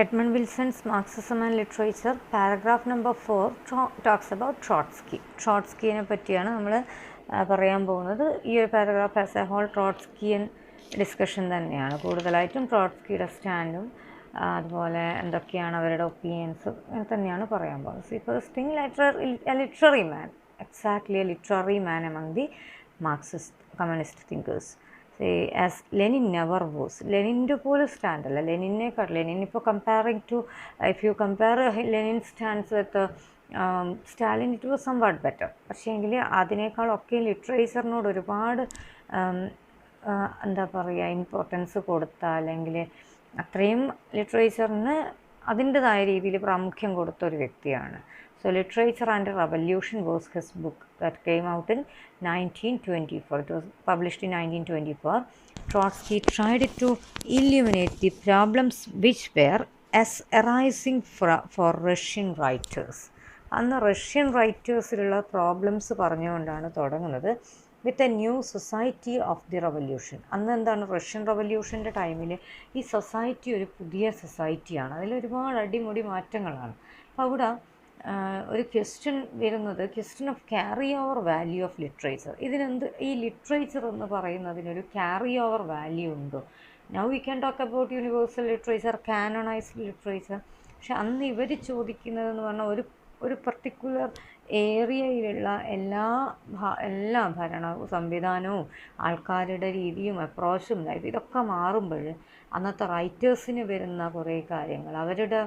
Edmund Wilson's Marxism and Literature, paragraph number 4 talks about Trotsky. ട്രോട്സ്കിയെ പറ്റിയാണ് നമ്മൾ പറയാൻ പോകുന്നത്. ഈ ഒരു paragraph as a whole Trotskyian discussion തന്നെയാണ്. കൂടുതലായിട്ടും ട്രോട്സ്കിയുടെ സ്റ്റാൻഡും അതുപോലെ എന്തൊക്കെയാണ് അവരുടെ ഒപ്പീനിയൻസും തന്നെയാണ് പറയാൻ പോകുന്നത്. See first thing, literary man, exactly a literary man among the Marxist communist thinkers. As Lenin never was. ലെനിൻ്റെ പോലെ സ്റ്റാൻഡല്ല, ലെനിൻ ഇപ്പോൾ comparing to, if you compare Lenin stands with Stalin, it was somewhat better. പക്ഷേ എങ്കിൽ അതിനേക്കാളൊക്കെ ലിറ്ററേച്ചറിനോട് ഒരുപാട് എന്താ പറയുക, ഇമ്പോർട്ടൻസ് കൊടുത്ത, അല്ലെങ്കിൽ അത്രയും ലിറ്ററേച്ചറിന് അതിൻ്റെതായ രീതിയിൽ പ്രാമുഖ്യം കൊടുത്ത ഒരു വ്യക്തിയാണ്. So Literature and Revolution was his book that came out in 1924. It was published in 1924. Trotsky tried to illuminate the problems which were as arising for Russian writers. അന്ന് റഷ്യൻ റൈറ്റേഴ്സിലുള്ള പ്രോബ്ലംസ് പറഞ്ഞുകൊണ്ടാണ് തുടങ്ങുന്നത്. With a new society of the revolution. അന്ന് എന്താണ്, Russian റവല്യൂഷൻ്റെ ടൈമിൽ ഈ society ഒരു പുതിയ സൊസൈറ്റിയാണ്, അതിലൊരുപാട് അടിമുടി മാറ്റങ്ങളാണ്. അപ്പോൾ അവിടെ ഒരു ക്വസ്റ്റ്യൻ വരുന്നത്, question of carry over value of literature. ഈ ലിറ്ററേച്ചർ എന്ന് പറയുന്നതിനൊരു ക്യാരി ഓവർ വാല്യൂ ഉണ്ടോ? Now we can talk about universal literature, canonized literature. പക്ഷെ അന്ന് ഇവർ ചോദിക്കുന്നതെന്ന് പറഞ്ഞാൽ ഒരു പർട്ടിക്കുലർ ഏരിയയിലുള്ള എല്ലാ ഭരണ സംവിധാനവും ആൾക്കാരുടെ രീതിയും അപ്രോച്ചും ലൈഫ് ഇതൊക്കെ മാറുമ്പോൾ അന്നത്തെ റൈറ്റേഴ്സിന് വരുന്ന കുറേ കാര്യങ്ങൾ, അവരുടെ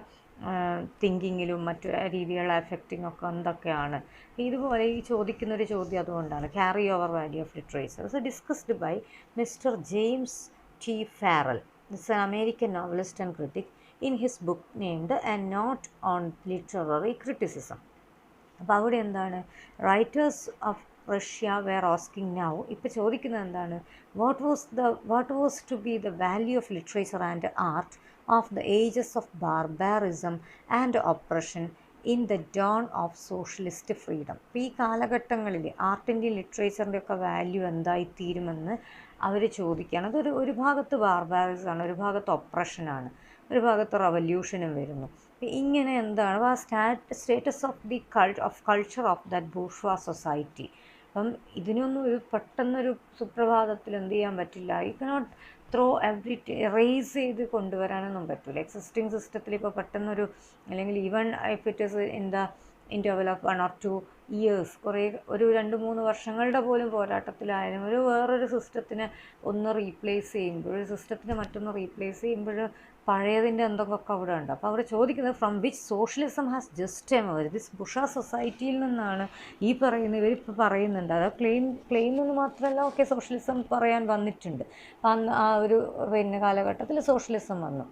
തിങ്കിങ്ങിലും മറ്റു രീതിയിലുള്ള എഫക്റ്റിംഗ് ഒക്കെ എന്തൊക്കെയാണ്. ഇതുപോലെ ഈ ചോദിക്കുന്നൊരു ചോദ്യം അതുകൊണ്ടാണ്, carry over value of literature. So discussed by mister James T Farrell, this an American novelist and critic, in his book named a note on literary criticism. അപ്പോൾ അവിടെ എന്താണ്, writers of Russia were asking now, ഇപ്പോൾ ചോദിക്കുന്നത് എന്താണ്, what was to be the value of literature and art of the ages of barbarism and oppression in the dawn of socialist freedom. ഈ കാലഘട്ടങ്ങളിൽ ആർട്ടിൻ്റെയും ലിറ്ററേച്ചറിൻ്റെ ഒക്കെ value എന്തായിത്തീരുമെന്ന് അവർ ചോദിക്കുകയാണ്. അതൊരു ഒരു ഭാഗത്ത് ബാർബാരിസമാണ്, ഒരു ഭാഗത്ത് ഒപ്രഷനാണ്, ഒരു ഭാഗത്ത് റവല്യൂഷനും വരുന്നു. ഇങ്ങനെ എന്താണ് ആ status of the culture of that bourgeois society. അപ്പം ഇതിനൊന്നും പെട്ടെന്നൊരു സുപ്രഭാതത്തിൽ എന്ത് ചെയ്യാൻ പറ്റില്ല. യു കനോട്ട് ത്രോ എറേസ് ചെയ്ത് കൊണ്ടുവരാനൊന്നും പറ്റില്ല. എക്സിസ്റ്റിംഗ് സിസ്റ്റത്തിൽ ഇപ്പോൾ പെട്ടെന്നൊരു, അല്ലെങ്കിൽ even if it is in the interval of 1 or 2 years, കുറേ ഒരു 2-3 വർഷങ്ങളുടെ പോലും പോരാട്ടത്തിലായാലും വേറൊരു സിസ്റ്റത്തിനെ ഒന്ന് റീപ്ലേസ് ചെയ്യുമ്പോൾ, ഒരു സിസ്റ്റത്തിനെ മറ്റൊന്ന് റീപ്ലേസ് ചെയ്യുമ്പോൾ പഴയതിൻ്റെ എന്തൊക്കെ അവിടെ ഉണ്ട്. അപ്പോൾ അവിടെ ചോദിക്കുന്നത്, from which socialism has just emerge, this bourgeois സൊസൈറ്റിയിൽ നിന്നാണ് ഈ ഇവരിപ്പോൾ പറയുന്നുണ്ട്. അത് ക്ലെയിം എന്ന് മാത്രമല്ല, ഓക്കെ സോഷ്യലിസം പറയാൻ വന്നിട്ടുണ്ട്, അന്ന് ആ ഒരു കാലഘട്ടത്തിൽ സോഷ്യലിസം വന്നു.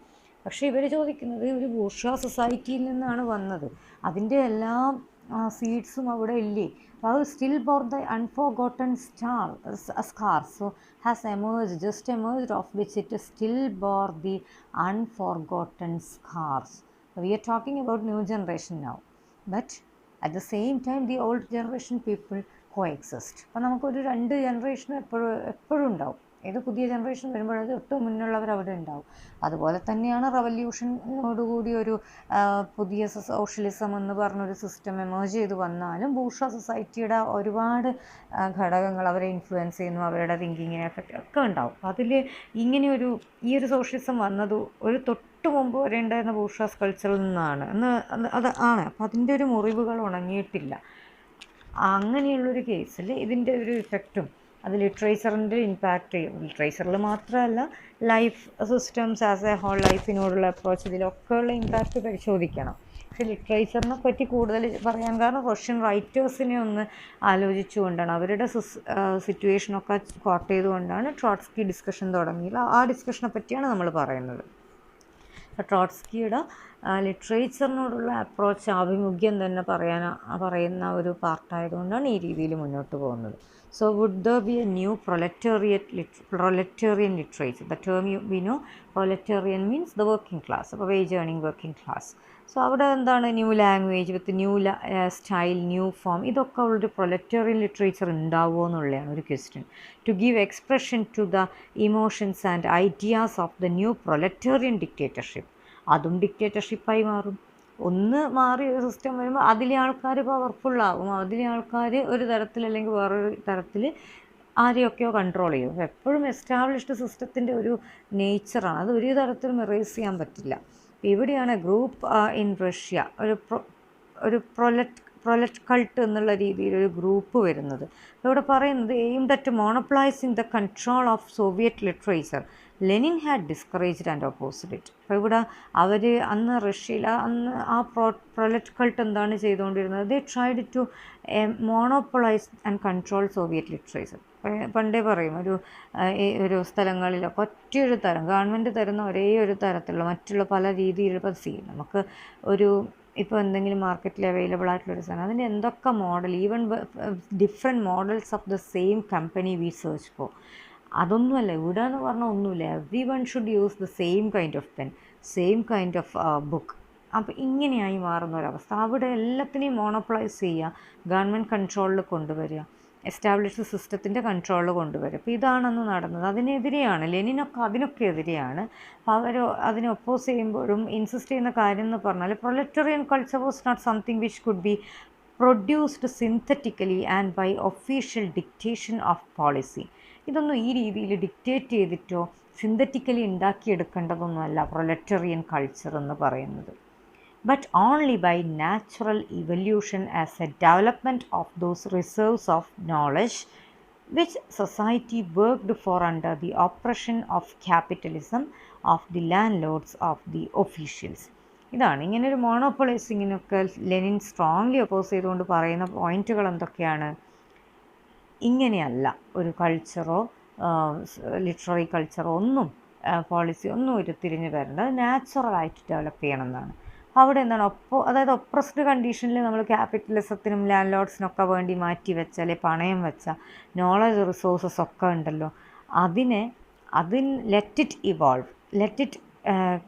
പക്ഷേ ഇവർ ചോദിക്കുന്നത് ഒരു ബൂർഷ്വാ സൊസൈറ്റിയിൽ നിന്നാണ് വന്നത്, അതിൻ്റെ എല്ലാ സീഡ്സും അവിടെ ഇല്ലേ? അപ്പോൾ അത് still bore the unforgotten scars, so has just emerged of which it still bore the unforgotten scars. We are talking about new generation now, but at the same time the old generation people coexist. അപ്പോൾ നമുക്കൊരു 2 ജനറേഷനും എപ്പോഴും ഉണ്ടാവും. ഏത് പുതിയ generation വരുമ്പോഴത് തൊട്ട് മുന്നുള്ളവർ അവിടെ ഉണ്ടാവും. അതുപോലെ തന്നെയാണ് റവല്യൂഷനോടുകൂടി ഒരു പുതിയ സോഷ്യലിസം എന്ന് പറഞ്ഞൊരു സിസ്റ്റം എമേർജ് ചെയ്ത് വന്നാലും ബൂർഷ്വാ സൊസൈറ്റിയുടെ ഒരുപാട് ഘടകങ്ങൾ അവരെ ഇൻഫ്ലുവൻസ് ചെയ്യുന്നു, അവരുടെ തിങ്കിങ്ങിനെ എഫക്റ്റ് ഒക്കെ ഉണ്ടാവും. അപ്പോൾ അതിൽ ഈ ഒരു സോഷ്യലിസം വന്നത് ഒരു തൊട്ട് മുമ്പ് വരെ ഉണ്ടായിരുന്ന ബൂർഷ്വാ കൾച്ചറിൽ നിന്നാണ് അത് ആണ്. അപ്പോൾ അതിൻ്റെ ഒരു മുറിവുകൾ ഉണങ്ങിയിട്ടില്ല. അങ്ങനെയുള്ളൊരു കേസിൽ ഇതിൻ്റെ ഒരു ഇഫക്റ്റും അത് ലിറ്ററേച്ചറിൻ്റെ ഇമ്പാക്റ്റ് ചെയ്യും. ലിറ്ററേച്ചറിൽ മാത്രമല്ല, life systems as a whole, ലൈഫിനോടുള്ള അപ്രോച്ച്, ഇതിലൊക്കെയുള്ള ഇമ്പാക്റ്റ് പരിശോധിക്കണം. പക്ഷേ ലിറ്ററേച്ചറിനെ പറ്റി കൂടുതൽ പറയാൻ കാരണം റഷ്യൻ റൈറ്റേഴ്സിനെ ഒന്ന് ആലോചിച്ചുകൊണ്ടാണ്, അവരുടെ സിറ്റുവേഷനൊക്കെ കോട്ട് ചെയ്തുകൊണ്ടാണ് ട്രോട്സ്കി ഡിസ്കഷൻ തുടങ്ങിയത്. ആ ഡിസ്കഷനെ പറ്റിയാണ് നമ്മൾ പറയുന്നത്. ട്രോട്സ്കിയുടെ ലിറ്ററേച്ചറിനോടുള്ള അപ്രോച്ച്, ആഭിമുഖ്യം തന്നെ പറയുന്ന ഒരു പാർട്ടായതുകൊണ്ടാണ് ഈ രീതിയിൽ മുന്നോട്ട് പോകുന്നത്. So would there be a new proletarian literature? The term we know, proletarian means the working class, അപ്പോൾ wage earning working class. So അവിടെ എന്താണ്, new language with new style, new form, ഇതൊക്കെ ഉള്ളൊരു പ്രൊലറ്റേറിയൻ ലിറ്ററേച്ചർ ഉണ്ടാവുമോ എന്നുള്ളതാണ് ഒരു question. To give expression to the emotions and ideas of the new proletarian dictatorship. അതും ഡിക്റ്റേറ്റർഷിപ്പായി മാറും. ഒന്ന് മാറി ഒരു സിസ്റ്റം വരുമ്പോൾ അതിലെ ആൾക്കാർ പവർഫുള്ളാകും, അതിലെ ആൾക്കാർ ഒരു തരത്തിൽ അല്ലെങ്കിൽ വേറൊരു തരത്തിൽ ആരെയൊക്കെയോ കൺട്രോൾ ചെയ്യും. എപ്പോഴും എസ്റ്റാബ്ലിഷ്ഡ് സിസ്റ്റത്തിൻ്റെ ഒരു നേച്ചറാണ്, അത് ഒരു തരത്തിലും എറേസ് ചെയ്യാൻ പറ്റില്ല. ഇവിടെയാണ് ഗ്രൂപ്പ് ഇൻ റഷ്യ ഒരു പ്രൊലറ്റ് കൾട്ട് എന്നുള്ള രീതിയിൽ ഒരു ഗ്രൂപ്പ് വരുന്നത്. ഇവിടെ പറയുന്നത് aimed at monopolising the control of Soviet literature, Lenin had discouraged and opposite it. അപ്പോൾ ഇവിടെ അവർ അന്ന് റഷ്യയിൽ അന്ന് ആ പ്രൊലറ്റ് കൾട്ട് എന്താണ് ചെയ്തുകൊണ്ടിരുന്നത്? They tried to monopolise and control Soviet literature. പണ്ടേ പറയും ഒരു സ്ഥലങ്ങളിലൊക്കെ ഒറ്റയൊരു തരം ഗവൺമെൻറ് തരുന്ന ഒരേ ഒരു തരത്തിലുള്ള മറ്റുള്ള പല രീതിയിലുള്ള നമുക്ക് ഇപ്പോൾ എന്തെങ്കിലും മാർക്കറ്റിൽ അവൈലബിൾ ആയിട്ടുള്ളൊരു സാധനം അതിൻ്റെ എന്തൊക്കെ model, even different models of the same company V search for, അതൊന്നുമല്ല ഇവിടെ എന്ന് പറഞ്ഞാൽ ഒന്നുമില്ല. Every one should use the same kind of pen, same kind of book. അപ്പോൾ ഇങ്ങനെയായി മാറുന്ന ഒരവസ്ഥ. അവിടെ എല്ലാത്തിനെയും മോണോപ്ലൈസ് ചെയ്യുക, ഗവൺമെൻറ് കൺട്രോളിൽ കൊണ്ടുവരിക, എസ്റ്റാബ്ലിഷ്ഡ് സിസ്റ്റത്തിൻ്റെ കൺട്രോളിൽ കൊണ്ടുവരിക. അപ്പോൾ ഇതാണെന്ന് നടന്നത്. അതിനെതിരെയാണ് ലെനിനൊക്കെ, അതിനൊക്കെ എതിരെയാണ്. അവർ അതിനെ ഒപ്പോസ് ചെയ്യുമ്പോഴും ഇൻസിസ്റ്റ് ചെയ്യുന്ന കാര്യം എന്ന് പറഞ്ഞാൽ proletarian culture was not something which could be produced synthetically and by official dictation of policy. ഇതൊന്നും ഈ രീതിയിൽ ഡിക്റ്റേറ്റ് ചെയ്തിട്ടോ സിന്തറ്റിക്കലി ഉണ്ടാക്കിയെടുക്കേണ്ടതൊന്നുമല്ല പ്രൊലറ്റേറിയൻ കൾച്ചർ എന്ന് പറയുന്നത്. but only by natural evolution as a development of those reserves of knowledge which society worked for under the oppression of capitalism, of the landlords, of the officials. ഇതാണ് ഇങ്ങനൊരു മോണോപ്പൊളൈസിങ്ങിനൊക്കെ Lenin strongly oppose ചെയ്തുകൊണ്ട് പറയുന്ന പോയിന്റുകൾ എന്തൊക്കെയാണ്? ഇങ്ങനെയല്ല ഒരു കൾച്ചറോ literary കൾച്ചറോ ഒന്നും policy ഒന്നും ഉരുത്തിരിഞ്ഞ് വരേണ്ടത്, നാച്ചുറലായിട്ട് ഡെവലപ്പ് ചെയ്യണം എന്നാണ്. അവിടെ എന്താണ് അതായത് ഒപ്രസ്ഡ് കണ്ടീഷനിൽ നമ്മൾ ക്യാപിറ്റലിസത്തിനും ലാൻഡ് ലോഡ്സിനൊക്കെ വേണ്ടി മാറ്റി വെച്ച അല്ലെങ്കിൽ പണയം വെച്ച നോളജ് റിസോഴ്സസ് ഒക്കെ ഉണ്ടല്ലോ, let it evolve, let it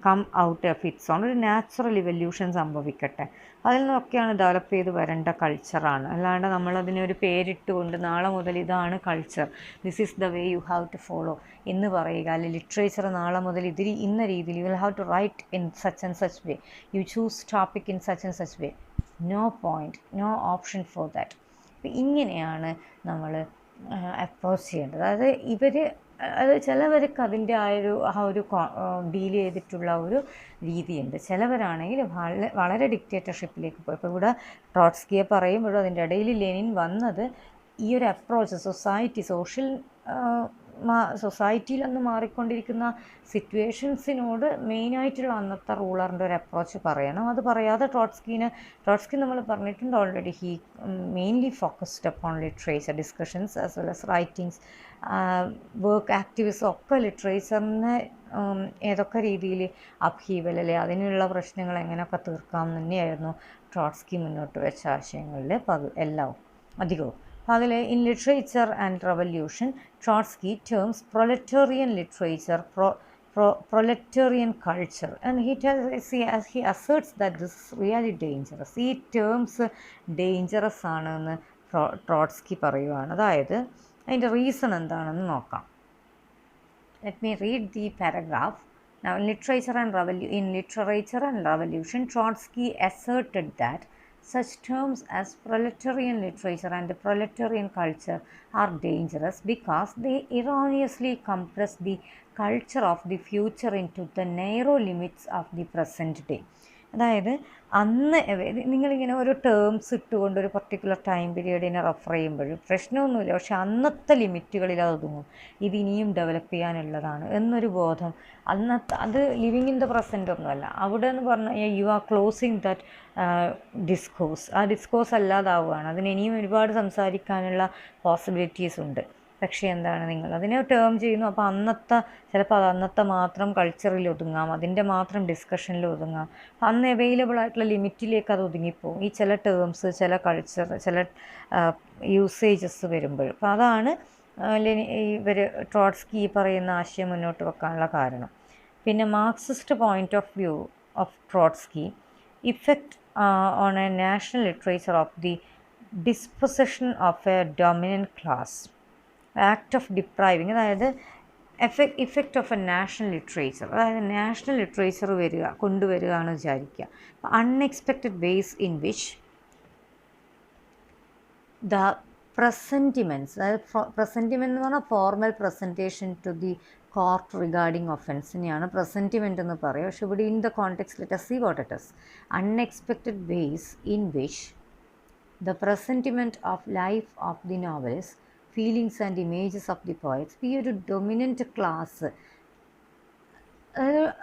come out of its own, ഒരു നാച്ചുറൽ ഇവല്യൂഷൻ സംഭവിക്കട്ടെ. അതിൽ നിന്നൊക്കെയാണ് ഡെവലപ്പ് ചെയ്ത് വരേണ്ട കൾച്ചറാണ്. അല്ലാണ്ട് നമ്മളതിനെ ഒരു പേരിട്ടുകൊണ്ട് നാളെ മുതൽ ഇതാണ് culture, this is the way you have to follow എന്ന് പറയുക. അല്ലെങ്കിൽ ലിറ്ററേച്ചർ നാളെ മുതൽ ഇന്ന രീതിയിൽ you will have to write in such and such way, you choose topic in such and such way. No point, no option for that. അപ്പം ഇങ്ങനെയാണ് നമ്മൾ അപ്രോച്ച് ചെയ്യേണ്ടത്. അതായത് അത് ചിലവർക്ക് അതിൻ്റെ ആ ഒരു ഡീൽ ചെയ്തിട്ടുള്ള ഒരു രീതിയുണ്ട്. ചിലവരാണെങ്കിൽ വളരെ ഡിക്റ്റേറ്റർഷിപ്പിലേക്ക് പോയി. ഇപ്പോൾ ഇവിടെ ട്രോട്സ്കിയെ പറയുമ്പോഴും അതിൻ്റെ ഇടയിൽ ലെനിൻ വന്നത് ഈ ഒരു അപ്രോച്ച് സൊസൈറ്റിയിൽ അന്ന് മാറിക്കൊണ്ടിരിക്കുന്ന സിറ്റുവേഷൻസിനോട് മെയിനായിട്ടുള്ള അന്നത്തെ റൂളറിൻ്റെ ഒരു അപ്രോച്ച് പറയണം. അത് പറയാതെ ട്രോട്സ്കി നമ്മൾ പറഞ്ഞിട്ടുണ്ട് already, he mainly focused upon literature discussions as well as writings, work activism ഒക്കെ ലിറ്ററേച്ചറിനെ ഏതൊക്കെ രീതിയിൽ അപ്ഹീവൽ അല്ലെ അതിനുള്ള പ്രശ്നങ്ങൾ എങ്ങനെയൊക്കെ തീർക്കാം തന്നെയായിരുന്നു ട്രോട്സ്കി മുന്നോട്ട് വെച്ച ആശയങ്ങളിൽ എല്ലാം അധികവും. അതിൽ in literature and revolution, Trotsky terms proletarian literature proletarian culture, and he asserts that this is really dangerous. ഈ ടേംസ് ഡേഞ്ചറസ് ആണെന്ന് ട്രോട്സ്കി പറയുവാണ്. അതായത് അതിൻ്റെ റീസൺ എന്താണെന്ന് നോക്കാം. Let me read the paragraph. Now, in literature and revolution, Trotsky asserted that such terms as proletarian literature and proletarian culture are dangerous because they erroneously compress the culture of the future into the narrow limits of the present day. അതായത് അന്ന് നിങ്ങളിങ്ങനെ ഓരോ terms ഇട്ടുകൊണ്ട് ഒരു particular time പീരീഡിനെ refer ചെയ്യുമ്പോഴും പ്രശ്നമൊന്നുമില്ല, പക്ഷെ അന്നത്തെ ലിമിറ്റുകളിൽ അത് ഒതുങ്ങും, ഇത് ഇനിയും ഡെവലപ്പ് ചെയ്യാനുള്ളതാണ് എന്നൊരു ബോധം. അത് ലിവിങ് ഇൻ ദ പ്രസൻറ്റ് ഒന്നുമല്ല. അവിടെ എന്ന് പറഞ്ഞാൽ you are closing that discourse, ആ ഡിസ്കോഴ്സ് അല്ലാതാവുകയാണ്. അതിന് ഇനിയും ഒരുപാട് സംസാരിക്കാനുള്ള പോസിബിലിറ്റീസ് ഉണ്ട്. പക്ഷേ എന്താണ്, നിങ്ങൾ അതിനെ ടേം ചെയ്യുന്നു. അപ്പോൾ ചിലപ്പോൾ അത് അന്നത്തെ മാത്രം കൾച്ചറിൽ ഒതുങ്ങാം, അതിൻ്റെ മാത്രം ഡിസ്കഷനിൽ ഒതുങ്ങാം. അന്ന് അവൈലബിൾ ആയിട്ടുള്ള ലിമിറ്റിലേക്ക് അത് ഒതുങ്ങിപ്പോവും ഈ ചില ടേംസ്, ചില കൾച്ചർ, ചില യൂസേജസ് വരുമ്പോഴും. അപ്പോൾ അതാണ് ട്രോട്സ്കി പറയുന്ന ആശയം മുന്നോട്ട് വെക്കാനുള്ള കാരണം. പിന്നെ Marxist point of view of Trotsky, effect on a national literature of the disposition of a dominant class, act of depriving. അതായത് effect of a national literature, അതായത് നാഷണൽ ലിറ്ററേച്ചർ കൊണ്ടുവരികയാണ് വിചാരിക്കുക. Unexpected ways in which the presentiments, അതായത് presentiment എന്ന് പറഞ്ഞാൽ formal presentation to the court regarding ഒഫൻസിനെയാണ് presentiment എന്ന് പറയുക. പക്ഷെ ഇവിടെ in the context let us see what it is. Unexpected ways in which the presentiment of life of the novelist, feelings and images of the poets, ഈ ഒരു dominant class,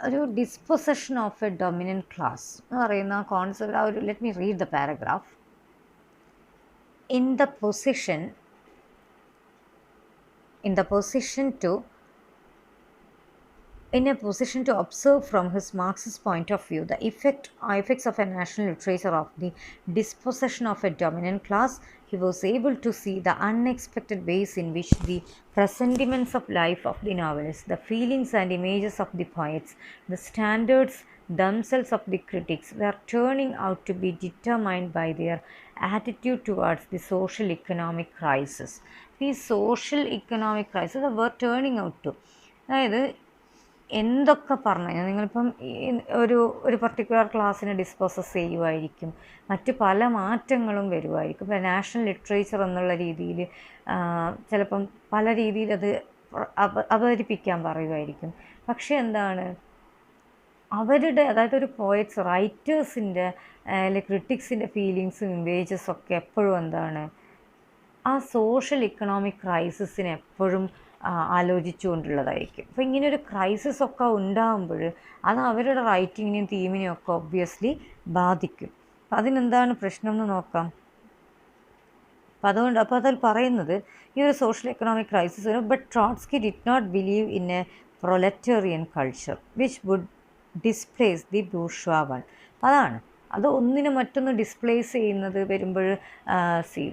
ഒരു ഡിസ്പൊസഷൻ of A dominant class എന്ന് പറയുന്ന concept. ആ ഒരു let me read the paragraph. in the position to observe from his Marxist point of view the effects of a national literature of the dispossession of a dominant class, he was able to see the unexpected ways in which the presentiments of life of the novelist, the feelings and images of the poets, the standards themselves of the critics were turning out to be determined by their attitude towards the social economic crisis. The social economic crisis were turning out to, അതായത് എന്തൊക്കെ പറഞ്ഞു കഴിഞ്ഞാൽ നിങ്ങളിപ്പം ഒരു particular ക്ലാസ്സിനെ disposes ചെയ്യുമായിരിക്കും, മറ്റ് പല മാറ്റങ്ങളും വരുമായിരിക്കും. ഇപ്പം നാഷണൽ ലിറ്ററേച്ചർ എന്നുള്ള രീതിയിൽ ചിലപ്പം പല രീതിയിൽ അത് അവതരിപ്പിക്കാൻ പറയുമായിരിക്കും. പക്ഷേ എന്താണ് അവരുടെ, അതായത് ഒരു പോയറ്റ്സ് റൈറ്റേഴ്സിൻ്റെ അല്ലെങ്കിൽ ക്രിട്ടിക്സിൻ്റെ ഫീലിങ്സും ഇമേജസും ഒക്കെ എപ്പോഴും എന്താണ് ആ സോഷ്യൽ ഇക്കണോമിക് ക്രൈസിസിനെ എപ്പോഴും ആലോചിച്ചുകൊണ്ടുള്ളതായിരിക്കും. അപ്പോൾ ഇങ്ങനെയൊരു ക്രൈസിസ് ഒക്കെ ഉണ്ടാകുമ്പോൾ അത് അവരുടെ റൈറ്റിങ്ങിനെയും തീമിനെയും ഒക്കെ ഒബ്വിയസ്ലി ബാധിക്കും. അപ്പം അതിനെന്താണ് പ്രശ്നം എന്ന് നോക്കാം. അപ്പോൾ അതിൽ പറയുന്നത് ഈ ഒരു സോഷ്യൽ എക്കണോമിക് ക്രൈസിസ് വരും. But Trotsky did not believe in a proletarian culture which would displace the bourgeois one. അതാണ് അത് ഒന്നിനെ മറ്റൊന്ന് ഡിസ്പ്ലേസ് ചെയ്യുന്നത് വരുമ്പോൾ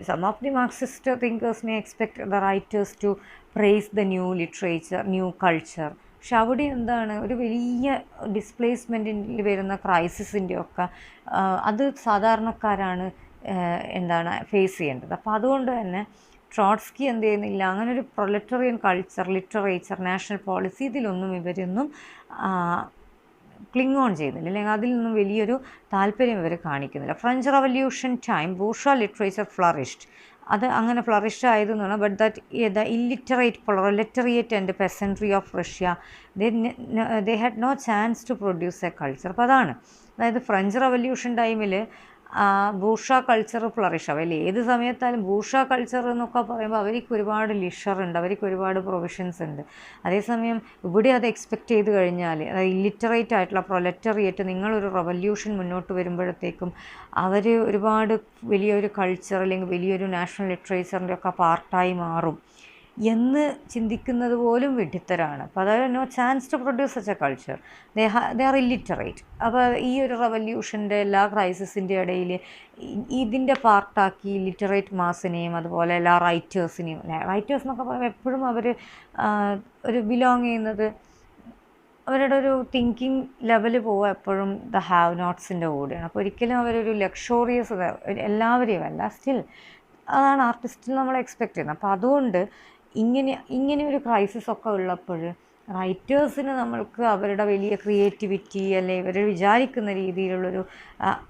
some of the Marxist thinkers may expect the writers to prize the new literature, new culture. പക്ഷെ അവിടെ എന്താണ് ഒരു വലിയ ഡിസ്പ്ലേസ്മെൻറ്റിൽ വരുന്ന ക്രൈസിസിൻ്റെ ഒക്കെ അത് സാധാരണക്കാരാണ് എന്താണ് ഫേസ് ചെയ്യേണ്ടത്. അപ്പോൾ അതുകൊണ്ട് തന്നെ ട്രോട്സ്കി എന്ത് ചെയ്യുന്നില്ല, അങ്ങനെ ഒരു പ്രൊലറ്റേറിയൻ കൾച്ചർ, ലിറ്ററേച്ചർ, നാഷണൽ പോളിസി ഇതിലൊന്നും ഇവരൊന്നും ക്ലിങ് ഓൺ ചെയ്യുന്നില്ല, അല്ലെങ്കിൽ അതിൽ നിന്നും വലിയൊരു താല്പര്യം ഇവർ കാണിക്കുന്നില്ല. French revolution time bourgeois literature flourished, അത് അങ്ങനെ ഫ്ലറിഷ്ഡ് ആയതെന്നാണ്. But that the illiterate proletariat and peasantry of Russia they had no chance to produce a culture. അപ്പോൾ അതാണ്, അതായത് ഫ്രഞ്ച് റവല്യൂഷൻ ടൈമിൽ ബൂർഷ്വാ കൾച്ചർ ഫ്ലറിഷ് ആവും. അല്ലേ, ഏത് സമയത്തായാലും ബൂർഷ്വാ കൾച്ചർ എന്നൊക്കെ പറയുമ്പോൾ അവർക്ക് ഒരുപാട് ലിഷറുണ്ട്, അവർക്ക് ഒരുപാട് പ്രൊവിഷൻസ് ഉണ്ട്. അതേസമയം ഇവിടെ അത് എക്സ്പെക്റ്റ് ചെയ്ത് കഴിഞ്ഞാൽ, അതായത് ഇല്ലിറ്ററേറ്റ് ആയിട്ടുള്ള പ്രൊലറ്ററിയേറ്റ് നിങ്ങളൊരു റവല്യൂഷൻ മുന്നോട്ട് വരുമ്പോഴത്തേക്കും അവർ ഒരുപാട് വലിയൊരു കൾച്ചർ അല്ലെങ്കിൽ വലിയൊരു നാഷണൽ ലിറ്ററേച്ചറിൻ്റെ ഒക്കെ പാർട്ടായി മാറും എന്ന് ചിന്തിക്കുന്നത് പോലും വിഡ്ഢിത്തരാണ്. അപ്പോൾ അതായത് no chance to produce such a culture, they are illiterate. അപ്പോൾ ഈ ഒരു റവല്യൂഷൻ്റെ എല്ലാ ക്രൈസിസിൻ്റെ ഇടയിൽ ഇതിൻ്റെ പാർട്ടാക്കി ലിറ്ററേറ്റ് മാസിനെയും അതുപോലെ എല്ലാ റൈറ്റേഴ്സിനെയും, റൈറ്റേഴ്സ് എന്നൊക്കെ പറയുമ്പോൾ എപ്പോഴും അവർ ഒരു ബിലോങ് ചെയ്യുന്നത് അവരുടെ ഒരു തിങ്കിങ് ലെവൽ പോവുക എപ്പോഴും ദ ഹാവ് നോട്ട്സിൻ്റെ കൂടെയാണ്. അപ്പോൾ ഒരിക്കലും അവരൊരു ലക്ഷോറിയസ് എല്ലാവരെയും അല്ല, സ്റ്റിൽ അതാണ് ആർട്ടിസ്റ്റിൽ നമ്മൾ എക്സ്പെക്റ്റ് ചെയ്യുന്നത്. അപ്പോൾ അതുകൊണ്ട് ഇങ്ങനെ ഒരു ക്രൈസിസ് ഒക്കെ ഉള്ളപ്പോൾ റൈറ്റേഴ്സിന് നമ്മൾക്ക് അവരുടെ വലിയ ക്രിയേറ്റിവിറ്റി അല്ലെങ്കിൽ ഇവർ വിചാരിക്കുന്ന രീതിയിലുള്ളൊരു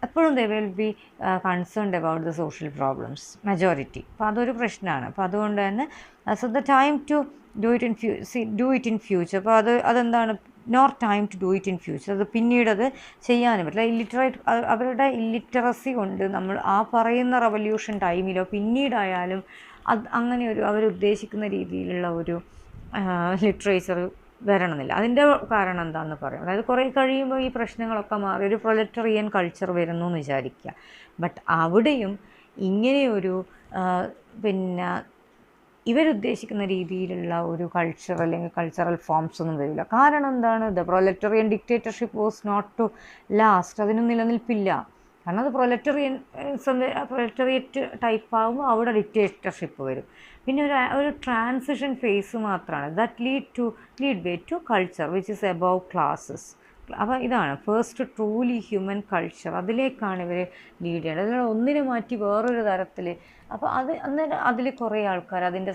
എപ്പോഴും they will be concerned about the social problems majority. അപ്പോൾ അതൊരു പ്രശ്നമാണ്. അപ്പോൾ അതുകൊണ്ട് തന്നെ so the time to do it in future. അപ്പോൾ അതെന്താണ്, nor time to do it in future. അത് പിന്നീട് അത് ചെയ്യാനും പറ്റില്ല. അവരുടെ ഇല്ലിറ്ററസി കൊണ്ട് നമ്മൾ ആ പറയുന്ന റവല്യൂഷൻ ടൈമിലോ പിന്നീടായാലും അങ്ങനെ അവരുദ്ദേശിക്കുന്ന രീതിയിലുള്ള ഒരു ലിറ്ററേച്ചർ വരണമെന്നില്ല. അതിൻ്റെ കാരണം എന്താണെന്ന് പറയാം. അതായത് കുറേ കഴിയുമ്പോൾ ഈ പ്രശ്നങ്ങളൊക്കെ മാറി ഒരു പ്രൊലറ്ററിയൻ കൾച്ചർ വരുന്നു എന്ന് വിചാരിക്കുക. ബട്ട് അവിടെയും ഇങ്ങനെയൊരു ഇവരുദ്ദേശിക്കുന്ന രീതിയിലുള്ള ഒരു കൾച്ചർ അല്ലെങ്കിൽ കൾച്ചറൽ ഫോംസ് ഒന്നും വരില്ല. കാരണം എന്താണ്, the proletarian dictatorship was not to last. അതിനും നിലനിൽപ്പില്ല. കാരണം അത് പ്രൊലറ്ററിയേറ്റ് ടൈപ്പ് ആകുമ്പോൾ അവിടെ ഡിക്റ്റേറ്റർഷിപ്പ് വരും. പിന്നെ ഒരു ട്രാൻസിഷൻ ഫേസ് മാത്രമാണ്. That lead way to culture which is above classes. അപ്പോൾ ഇതാണ് ഫസ്റ്റ് ട്രൂലി ഹ്യൂമൻ കൾച്ചർ, അതിലേക്കാണ് ഇവർ ലീഡ് ചെയ്യേണ്ടത്. അതിൽ ഒന്നിനെ മാറ്റി വേറൊരു തരത്തിൽ. അപ്പോൾ അന്നേരം അതിൽ കുറേ ആൾക്കാർ, അതിൻ്റെ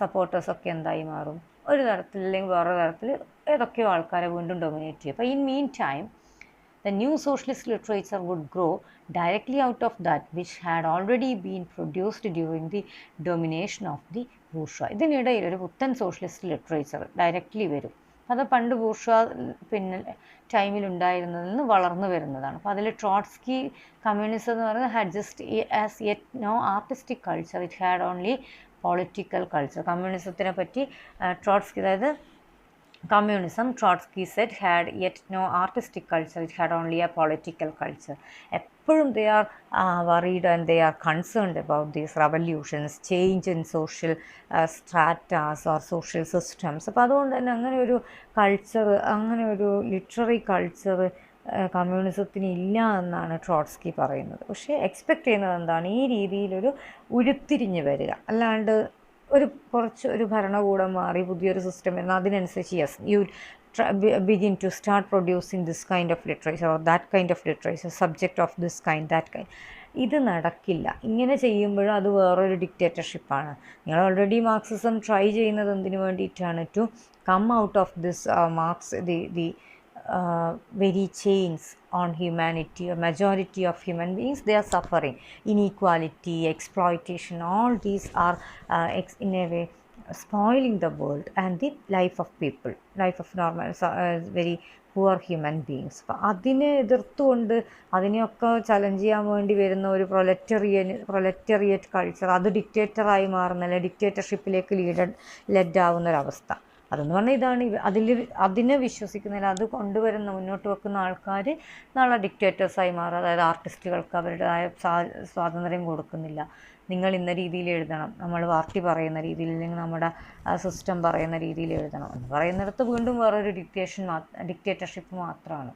സപ്പോർട്ടേഴ്സൊക്കെ എന്തായി മാറും, ഒരു തരത്തിൽ അല്ലെങ്കിൽ വേറൊരു തരത്തിൽ ഏതൊക്കെയോ ആൾക്കാരെ വീണ്ടും ഡൊമിനേറ്റ് ചെയ്യും. അപ്പോൾ in mean time the new socialist literature would grow directly out of that which had already been produced during the domination of the bourgeois. ഇതിനിടയിൽ ഒരു പുത്തൻ സോഷ്യലിസ്റ്റ് ലിറ്ററേച്ചർ ഡയറക്റ്റ്ലി വരും. അത് പണ്ട് ബൂർഷ്വാ ടൈമിലുണ്ടായിരുന്നതിൽ നിന്ന് വളർന്നു വരുന്നതാണ്. അപ്പോൾ അതിൽ ട്രോട്സ്കി കമ്മ്യൂണിസം എന്ന് പറയുന്നത് had just as yet no artistic culture, it had only political culture. കമ്മ്യൂണിസത്തിനെ പറ്റി ട്രോട്സ്കി, അതായത് communism, Trotsky said, had yet no artistic culture, it had only a political culture. എപ്പോഴും they are worried and they are concerned about these revolutions, change in social stratas or social systems. അപ്പോൾ അതുകൊണ്ട് തന്നെ അങ്ങനെ ഒരു culture, അങ്ങനെ ഒരു literary culture കമ്മ്യൂണിസത്തിന് ഇല്ല എന്നാണ് ട്രോട്സ്കി പറയുന്നത്. പക്ഷേ എക്സ്പെക്റ്റ് ചെയ്യുന്നത് എന്താണ്, ഈ രീതിയിലൊരു ഉരുത്തിരിഞ്ഞ് വരിക, അല്ലാണ്ട് ഒരു ഭരണകൂടം മാറി പുതിയൊരു സിസ്റ്റം വരുന്ന അതിനനുസരിച്ച് yes you begin to start producing this kind of literature or that kind of literature, subject of this kind, that kind. ഇത് നടക്കില്ല. ഇങ്ങനെ ചെയ്യുമ്പോഴും അത് വേറൊരു ഡിക്റ്റേറ്റർഷിപ്പാണ്. നിങ്ങൾ ഓൾറെഡി മാർക്സിസം ട്രൈ ചെയ്യുന്നത് എന്തിനു വേണ്ടിയിട്ടാണ്, to come out of this the very chains on humanity. A majority of human beings, they are suffering inequality, exploitation, all these are in a way spoiling the world and the life of people, life of normal very poor human beings. അപ്പോൾ അതിനെ എതിർത്തുകൊണ്ട് അതിനെയൊക്കെ challenge ചെയ്യാൻ വേണ്ടി വരുന്ന ഒരു പ്രൊലറ്ററിയറ്റ് culture, അത് ഡിക്റ്റേറ്ററായി മാറുന്ന, അല്ലെങ്കിൽ ഡിക്റ്റേറ്റർഷിപ്പിലേക്ക് ലെഡ് ആവുന്നൊരവസ്ഥ. അതെന്ന് പറഞ്ഞാൽ ഇതാണ്, അതിനെ വിശ്വസിക്കുന്നില്ല, അത് കൊണ്ടുവരുന്ന മുന്നോട്ട് വെക്കുന്ന ആൾക്കാർ നാളെ ഡിക്റ്റേറ്റേഴ്സായി മാറുക. അതായത് ആർട്ടിസ്റ്റുകൾക്ക് അവരുടേതായ സ്വാതന്ത്ര്യം കൊടുക്കുന്നില്ല. നിങ്ങൾ ഇന്ന രീതിയിൽ എഴുതണം, നമ്മൾ പാർട്ടി പറയുന്ന രീതിയിൽ, അല്ലെങ്കിൽ നമ്മുടെ സിസ്റ്റം പറയുന്ന രീതിയിൽ എഴുതണം എന്ന് പറയുന്നിടത്ത് വീണ്ടും വേറൊരു ഡിക്റ്റേറ്റർഷിപ്പ് മാത്രമാണ്.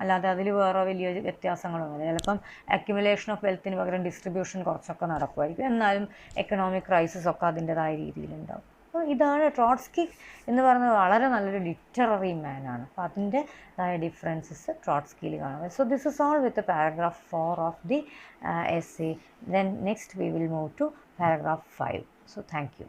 അല്ലാതെ അതിൽ വേറെ വലിയ വ്യത്യാസങ്ങളൊന്നുമില്ല. ചിലപ്പം അക്യുമുലേഷൻ ഓഫ് വെൽത്തിന് പകരം ഡിസ്ട്രിബ്യൂഷൻ കുറച്ചൊക്കെ നടക്കുമായിരിക്കും, എന്നാലും എക്കണോമിക് ക്രൈസിസ് ഒക്കെ അതിൻ്റെതായ രീതിയിലുണ്ടാവും. അപ്പോൾ ഇതാണ് ട്രോട്സ്കി എന്ന് പറയുന്നത്, വളരെ നല്ലൊരു ലിറ്റററി മാനാണ്. അപ്പോൾ അതിൻ്റെതായ ഡിഫറൻസസ് ട്രോട്സ്കിയിൽ കാണുന്നത്. So this is all with paragraph 4 of the essay. Then next we will move to paragraph 5. So thank you.